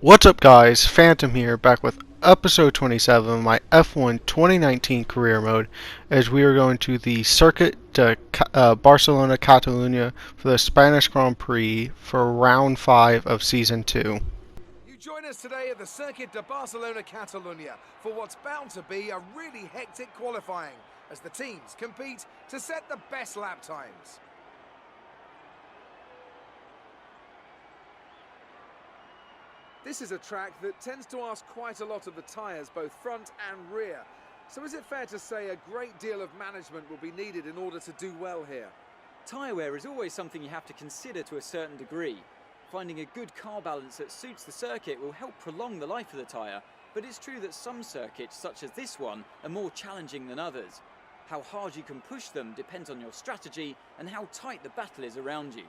What's up guys, Phantom here, back with episode 27 of my F1 2019 career mode, as we are going to the Circuit de Barcelona Catalunya for the Spanish Grand Prix for round 5 of season 2. You join us today at the Circuit de Barcelona Catalunya for what's bound to be a really hectic qualifying as the teams compete to set the best lap times. This is a track that tends to ask quite a lot of the tyres, both front and rear. So is it fair to say a great deal of management will be needed in order to do well here? Tyre wear is always something you have to consider to a certain degree. Finding a good car balance that suits the circuit will help prolong the life of the tyre, but it's true that some circuits, such as this one, are more challenging than others. How hard you can push them depends on your strategy and how tight the battle is around you.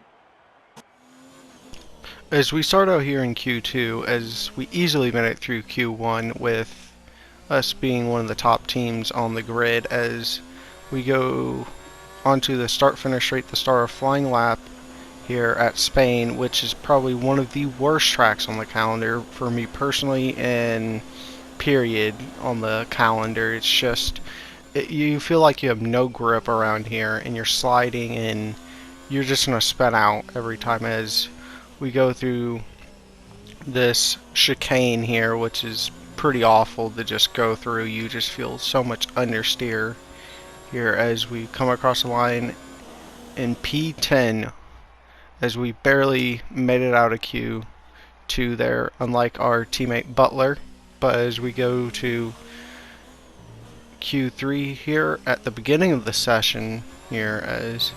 As we start out here in Q2, as we easily made it through Q1 with us being one of the top teams on the grid, as we go onto the start-finish straight, the start of flying lap here at Spain, which is probably one of the worst tracks on the calendar for me personally, and period on the calendar. It's just, you feel like you have no grip around here and you're sliding and you're just going to spin out every time as we go through this chicane here, which is pretty awful to just go through. You just feel so much understeer here as we come across the line in P10, as we barely made it out of Q2 there, unlike our teammate Butler. But as we go to Q3 here at the beginning of the session here, as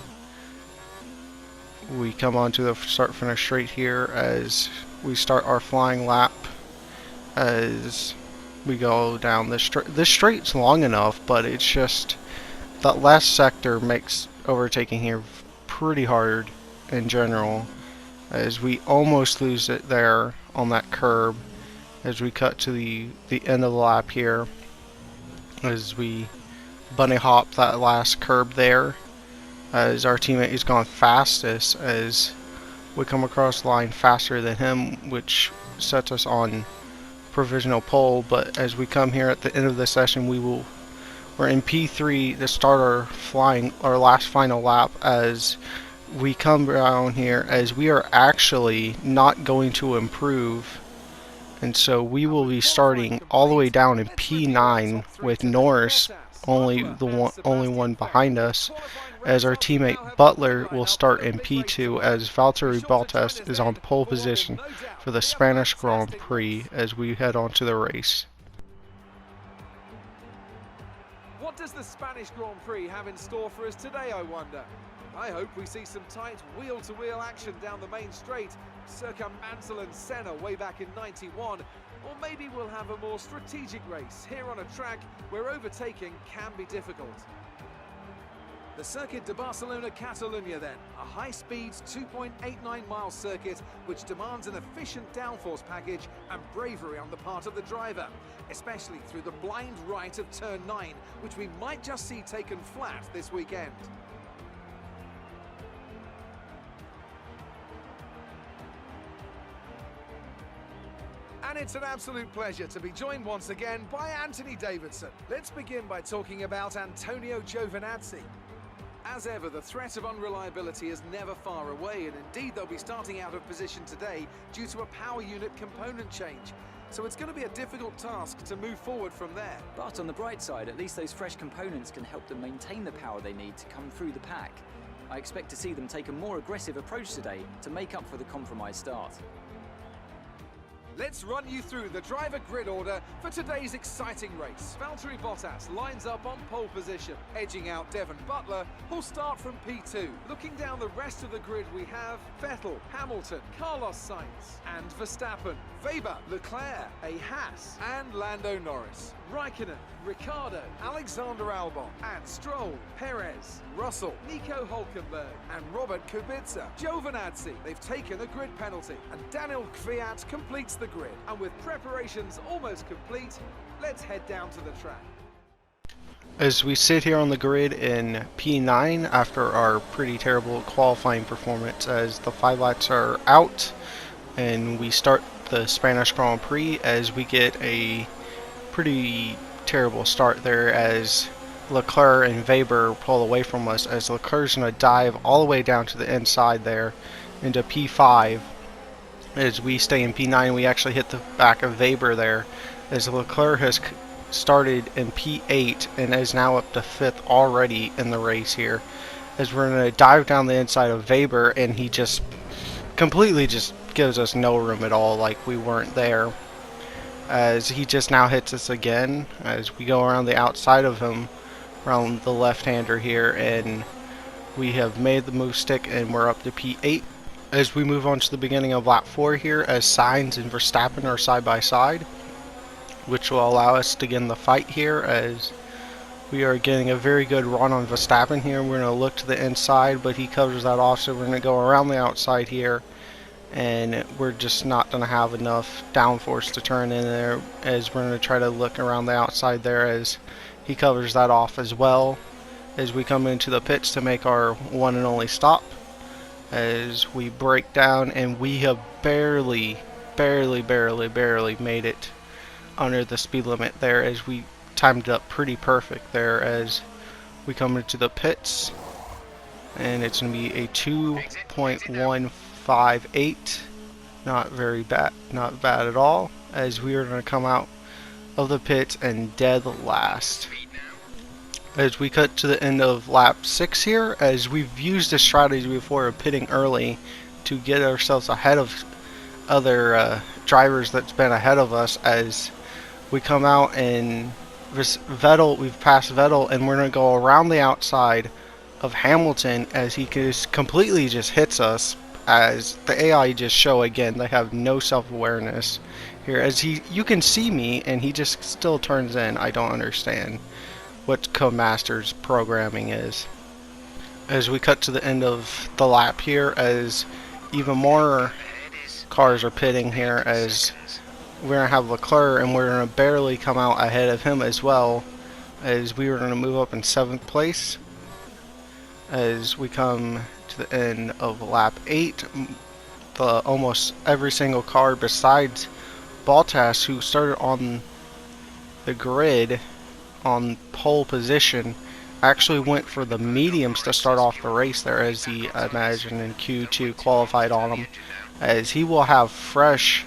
we come onto the start finish straight here, as we start our flying lap, as we go down this straight. This straight's long enough, but it's just that last sector makes overtaking here pretty hard in general, as we almost lose it there on that curb as we cut to the end of the lap here, as we bunny hop that last curb there, as our teammate is gone fastest, as we come across the line faster than him, which sets us on provisional pole. But as we come here at the end of the session, we're in P3 to start our last final lap, as we come down here, as we are actually not going to improve, and so we will be starting all the way down in P9 with Norris only one behind us, as our teammate Butler will start in P2, as Valtteri Bottas is on pole position for the Spanish Grand Prix as we head on to the race. What does the Spanish Grand Prix have in store for us today, I wonder? I hope we see some tight wheel-to-wheel action down the main straight, circa Mansell and Senna way back in '91, or maybe we'll have a more strategic race here on a track where overtaking can be difficult. The Circuit de Barcelona Catalunya then, a high-speed 2.89-mile circuit which demands an efficient downforce package and bravery on the part of the driver, especially through the blind right of turn 9, which we might just see taken flat this weekend. And it's an absolute pleasure to be joined once again by Anthony Davidson. Let's begin by talking about Antonio Giovinazzi. As ever, the threat of unreliability is never far away, and indeed they'll be starting out of position today due to a power unit component change. So it's going to be a difficult task to move forward from there. But on the bright side, at least those fresh components can help them maintain the power they need to come through the pack. I expect to see them take a more aggressive approach today to make up for the compromised start. Let's run you through the driver grid order for today's exciting race. Valtteri Bottas lines up on pole position, edging out Devon Butler, who'll start from P2. Looking down the rest of the grid, we have Vettel, Hamilton, Carlos Sainz, and Verstappen, Weber, Leclerc, a Haas, and Lando Norris. Raikkonen, Ricciardo, Alexander Albon, and Stroll, Perez, Russell, Nico Hülkenberg, and Robert Kubica. Giovinazzi, they've taken a grid penalty, and Daniel Kvyat completes the grid. And with preparations almost complete, let's head down to the track. As we sit here on the grid in P9 after our pretty terrible qualifying performance, as the 5 laps are out and we start the Spanish Grand Prix, as we get a pretty terrible start there as Leclerc and Weber pull away from us, as Leclerc's going to dive all the way down to the inside there into P5. As we stay in P9, we actually hit the back of Weber there, as Leclerc has started in P8 and is now up to 5th already in the race here, as we're going to dive down the inside of Weber, and he just completely just gives us no room at all, like we weren't there, as he just now hits us again as we go around the outside of him, around the left-hander here, and we have made the move stick and we're up to P8. As we move on to the beginning of lap 4 here, as Sainz and Verstappen are side by side, which will allow us to get in the fight here, as we are getting a very good run on Verstappen here. We're going to look to the inside, but he covers that off, so we're going to go around the outside here, and we're just not going to have enough downforce to turn in there, as we're going to try to look around the outside there, as he covers that off as well, as we come into the pits to make our one and only stop, as we break down, and we have barely made it under the speed limit there, as we timed it up pretty perfect there, as we come into the pits, and it's going to be a 2.158. Not very bad, not bad at all, as we are going to come out of the pits and dead last. As we cut to the end of lap 6 here, as we've used this strategy before of pitting early to get ourselves ahead of other drivers that's been ahead of us, as we come out and Vettel, we've passed Vettel, and we're going to go around the outside of Hamilton, as he just completely just hits us, as the AI just show again they have no self-awareness here, as you can see me and he just still turns in. I don't understand what Codemaster's programming is. As we cut to the end of the lap here, as even more cars are pitting here, as we're going to have Leclerc, and we're going to barely come out ahead of him as well, as we were going to move up in 7th place. As we come to the end of lap 8, almost every single car besides Bottas, who started on the grid on pole position, actually went for the mediums to start off the race there, as he, I imagine, in Q2 qualified on him, as he will have fresh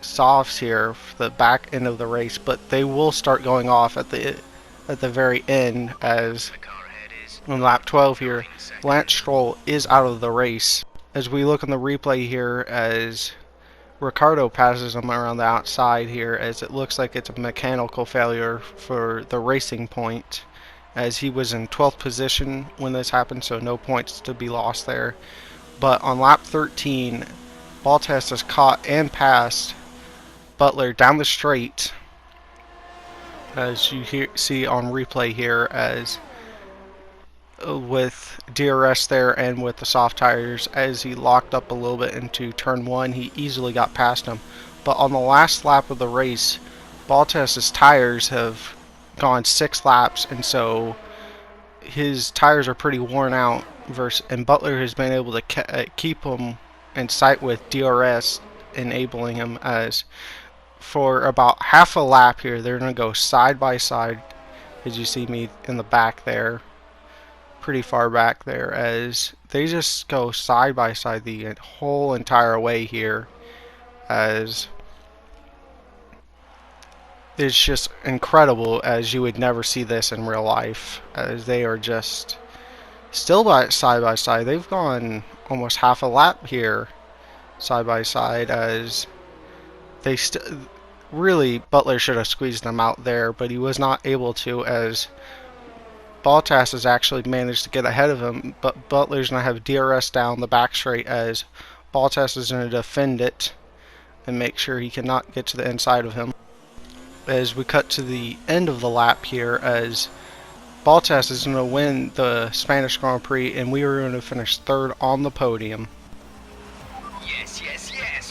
softs here for the back end of the race, but they will start going off at the very end, as on lap 12 here, Lance Stroll is out of the race. As we look on the replay here, as Ricardo passes him around the outside here, as it looks like it's a mechanical failure for the Racing Point, as he was in 12th position when this happened, so no points to be lost there. But on lap 13, Bottas has caught and passed Butler down the straight, as you see on replay here, as with DRS there and with the soft tires, as he locked up a little bit into turn 1, he easily got past him. But on the last lap of the race, Bottas's tires have gone 6 laps, and so his tires are pretty worn out, and Butler has been able to keep him in sight with DRS, enabling him, as for about half a lap here they're going to go side by side, as you see me in the back there, pretty far back there, as they just go side by side the whole entire way here, as it's just incredible, as you would never see this in real life, as they are just still side by side. They've gone almost half a lap here side by side, as they really, Butler should have squeezed them out there, but he was not able to, as Bottas has actually managed to get ahead of him, but Butler's going to have DRS down the back straight, as Bottas is going to defend it and make sure he cannot get to the inside of him. As we cut to the end of the lap here, as Bottas is going to win the Spanish Grand Prix, and we are going to finish 3rd on the podium. Yes,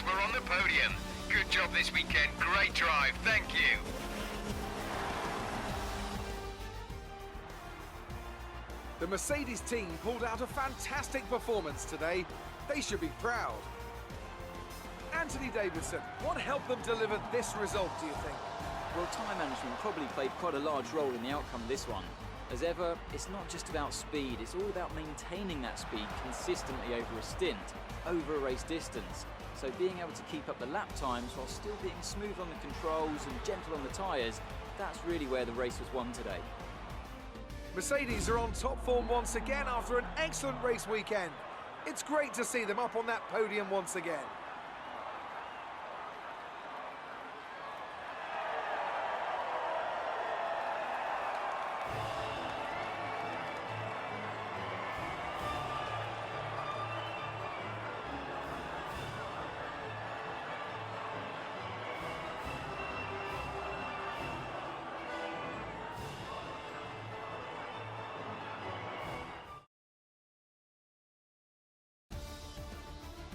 we're on the podium. Good job this weekend. Great drive. Thank you. The Mercedes team pulled out a fantastic performance today. They should be proud. Anthony Davidson, what helped them deliver this result, do you think? Well, time management probably played quite a large role in the outcome of this one. As ever, it's not just about speed, it's all about maintaining that speed consistently over a stint, over a race distance. So being able to keep up the lap times while still being smooth on the controls and gentle on the tyres, that's really where the race was won today. Mercedes are on top form once again after an excellent race weekend. It's great to see them up on that podium once again.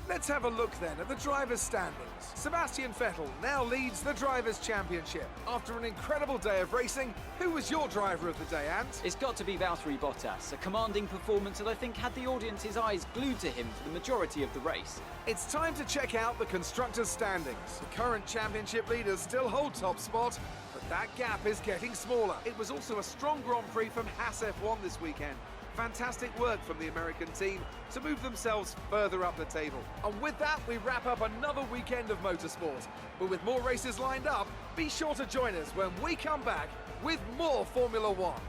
Let's have a look then at the drivers' standings. Sebastian Vettel now leads the Drivers' Championship. After an incredible day of racing, who was your driver of the day, Ant? It's got to be Valtteri Bottas, a commanding performance that I think had the audience's eyes glued to him for the majority of the race. It's time to check out the Constructors' standings. The current championship leaders still hold top spot, but that gap is getting smaller. It was also a strong Grand Prix from Haas F1 this weekend. Fantastic work from the American team to move themselves further up the table. And with that, we wrap up another weekend of motorsport. But with more races lined up, be sure to join us when we come back with more Formula One.